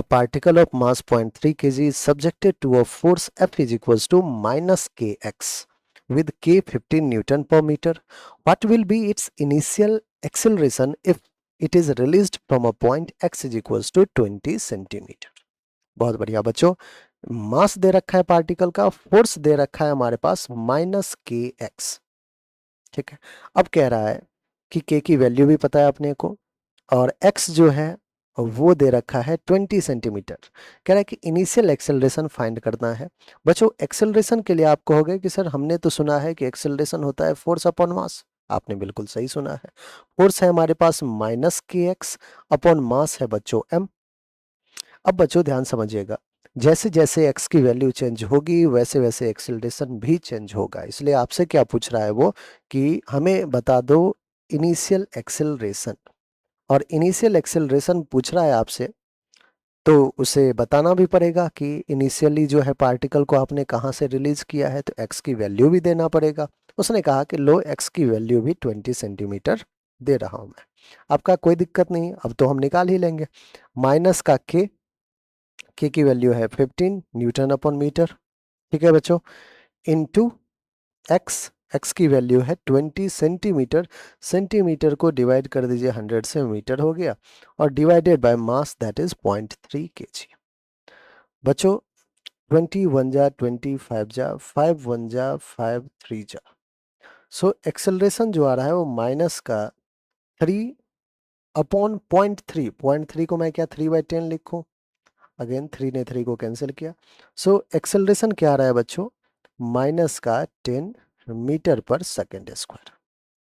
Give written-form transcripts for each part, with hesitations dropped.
A particle of mass 0.3 kg is subjected to a force F is equals to minus kx with k 15 Newton per meter. What will be its initial acceleration if it is released from a point x is equals to 20 centimetre. बहुत बढ़िया बच्चों, मास दे रखा है particle का, force दे रखा है हमारे पास minus के एक्स। ठीक है, अब कह रहा है कि के की वैल्यू भी पता है अपने को और x जो है वो दे रखा है 20 सेंटीमीटर। कह रहा है कि इनिशियल एक्सेलरेशन फाइंड करना है। बच्चों एक्सेलरेशन के लिए आप कहोगे कि सर हमने तो सुना है कि एक्सेलरेशन होता है फोर्स अपॉन मास। आपने बिल्कुल सही सुना है। फोर्स है हमारे पास माइनस के एक्स अपॉन मास है बच्चों m। अब बच्चों ध्यान समझिएगा, जैसे जैसे x की वैल्यू चेंज होगी वैसे वैसे एक्सेलरेशन भी चेंज होगा। इसलिए आपसे क्या पूछ रहा है वो कि हमें बता दो इनिशियल एक्सेलरेशन, और इनिशियल एक्सेलरेशन पूछ रहा है आपसे तो उसे बताना भी पड़ेगा कि इनिशियली जो है पार्टिकल को आपने कहाँ से रिलीज किया है, तो x की वैल्यू भी देना पड़ेगा। उसने कहा कि लो x की वैल्यू भी 20 सेंटीमीटर दे रहा हूं मैं। आपका कोई दिक्कत नहीं, अब तो हम निकाल ही लेंगे। माइनस का के की वैल्यू है 15 न्यूटन अपॉन मीटर। ठीक है बच्चों, इनटू एक्स, एक्स की वैल्यू है 20 सेंटीमीटर। सेंटीमीटर को डिवाइड कर दीजिए 100 से, मीटर हो गया, और divided by mass that is 0.3 kg। बच्चों 20 1 जा 20, 5 जा 5, 1 जा 5, 3 जा। सो एक्सेलरेशन जो आ रहा है वो माइनस का 3 अपॉन 0.3। 0.3 को मैं क्या 3/10 लिखूं? अगेन 3 ने 3 को कैंसिल किया। सो एक्सेलरेशन क्या आ रहा है बच्चों? माइनस का 10 मीटर पर सेकेंड स्क्वायर।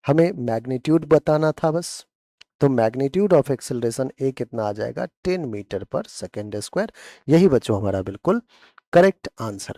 हमें मैग्नीट्यूड बताना था बस, तो मैग्नीट्यूड ऑफ एक्सेलरेशन ए कितना आ जाएगा? 10 मीटर पर सेकेंड स्क्वायर। यही बच्चों हमारा बिल्कुल करेक्ट आंसर।